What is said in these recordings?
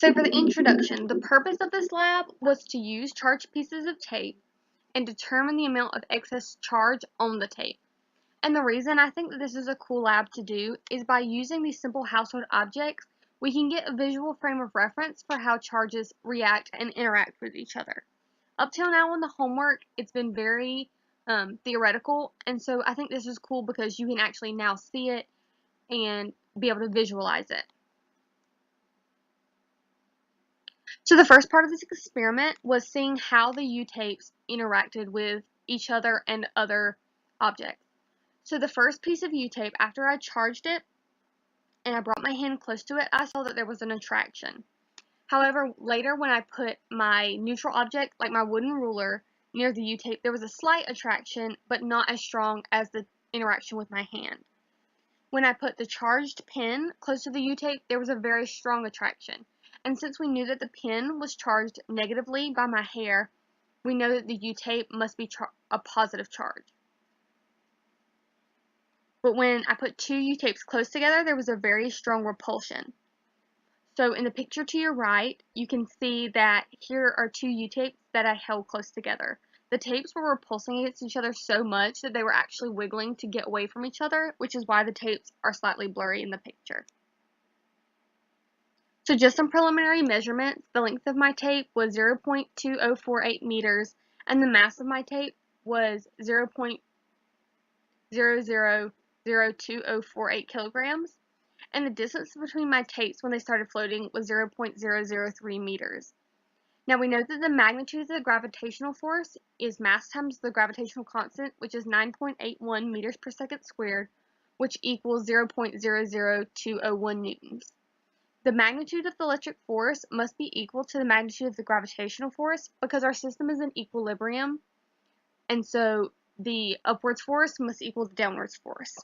So for the introduction, the purpose of this lab was to use charged pieces of tape and determine the amount of excess charge on the tape. And the reason I think that this is a cool lab to do is by using these simple household objects, we can get a visual frame of reference for how charges react and interact with each other. Up till now in the homework, it's been very theoretical, and so I think this is cool because you can actually now see it and be able to visualize it. So the first part of this experiment was seeing how the U-tapes interacted with each other and other objects. So the first piece of U-tape, after I charged it and I brought my hand close to it, I saw that there was an attraction. However, later when I put my neutral object, like my wooden ruler, near the U-tape, there was a slight attraction, but not as strong as the interaction with my hand. When I put the charged pin close to the U-tape, there was a very strong attraction. And since we knew that the pin was charged negatively by my hair, we know that the U-tape must be a positive charge. But when I put two U-tapes close together, there was a very strong repulsion. So in the picture to your right, you can see that here are two U-tapes that I held close together. The tapes were repulsing against each other so much that they were actually wiggling to get away from each other, which is why the tapes are slightly blurry in the picture. So just some preliminary measurements. The length of my tape was 0.2048 meters, and the mass of my tape was 0.000248 kilograms. And the distance between my tapes when they started floating was 0.003 meters. Now we know that the magnitude of the gravitational force is mass times the gravitational constant, which is 9.81 meters per second squared, which equals 0.00201 newtons. The magnitude of the electric force must be equal to the magnitude of the gravitational force because our system is in equilibrium, and so the upwards force must equal the downwards force.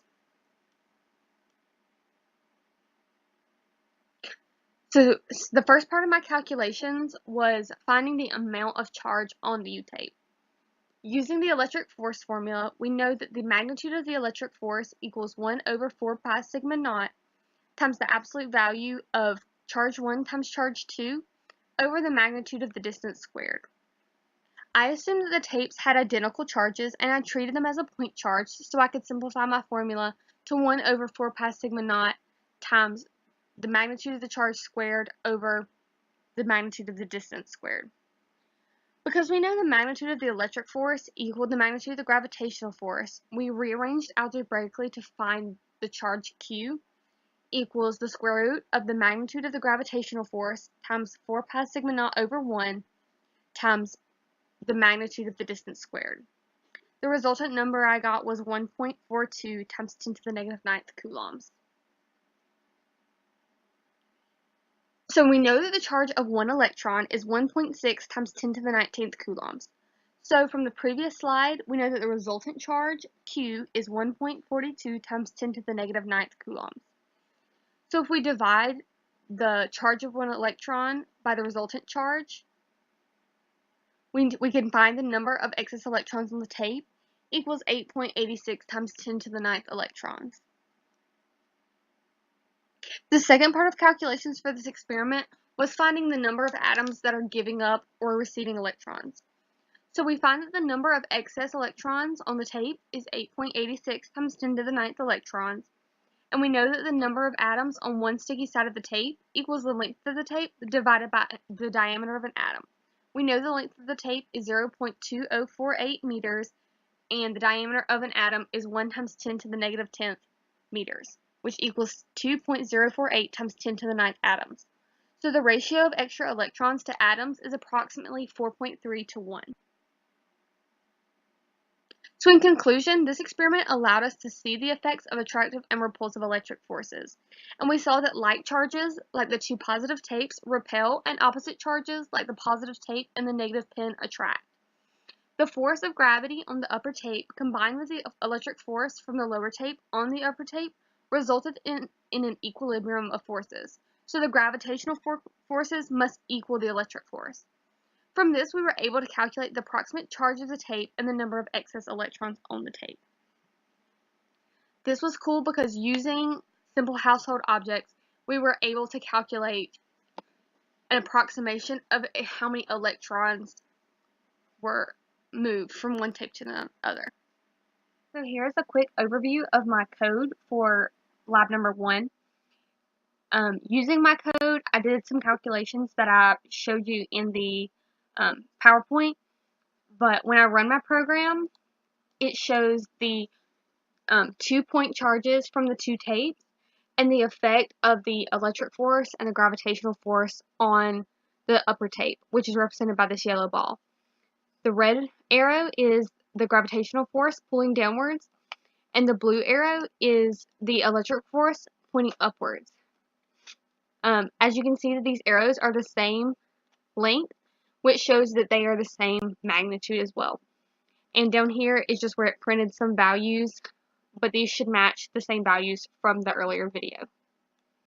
So the first part of my calculations was finding the amount of charge on the U-tape. Using the electric force formula, we know that the magnitude of the electric force equals 1 over 4 pi sigma naught times the absolute value of charge 1 times charge 2 over the magnitude of the distance squared. I assumed that the tapes had identical charges and I treated them as a point charge so I could simplify my formula to 1 over 4 pi sigma naught times the magnitude of the charge squared over the magnitude of the distance squared. Because we know the magnitude of the electric force equaled the magnitude of the gravitational force, we rearranged algebraically to find the charge Q equals the square root of the magnitude of the gravitational force times 4 pi sigma naught over 1 times the magnitude of the distance squared. The resultant number I got was 1.42 times 10 to the negative 9th coulombs. So we know that the charge of one electron is 1.6 times 10 to the 19th coulombs. So from the previous slide, we know that the resultant charge, Q, is 1.42 times 10 to the negative 9th coulombs. So if we divide the charge of one electron by the resultant charge, we can find the number of excess electrons on the tape equals 8.86 times 10 to the 9th electrons. The second part of calculations for this experiment was finding the number of atoms that are giving up or receiving electrons. So we find that the number of excess electrons on the tape is 8.86 times 10 to the 9th electrons, and we know that the number of atoms on one sticky side of the tape equals the length of the tape divided by the diameter of an atom. We know the length of the tape is 0.2048 meters, and the diameter of an atom is 1 times 10 to the negative 10th meters, which equals 2.048 times 10 to the 9th atoms. So the ratio of extra electrons to atoms is approximately 4.3 to 1. So in conclusion, this experiment allowed us to see the effects of attractive and repulsive electric forces. And we saw that like charges, like the two positive tapes, repel, and opposite charges, like the positive tape and the negative pin, attract. The force of gravity on the upper tape combined with the electric force from the lower tape on the upper tape resulted in an equilibrium of forces. So the gravitational forces must equal the electric force. From this, we were able to calculate the approximate charge of the tape and the number of excess electrons on the tape. This was cool because using simple household objects, we were able to calculate an approximation of how many electrons were moved from one tape to the other. So here's a quick overview of my code for lab number 1. Using my code, I did some calculations that I showed you in the PowerPoint, but when I run my program, it shows the 2-point charges from the 2 tapes and the effect of the electric force and the gravitational force on the upper tape, which is represented by this yellow ball. The red arrow is the gravitational force pulling downwards, and the blue arrow is the electric force pointing upwards. As you can see, that these arrows are the same length, which shows that they are the same magnitude as well. And down here is just where it printed some values, but these should match the same values from the earlier video.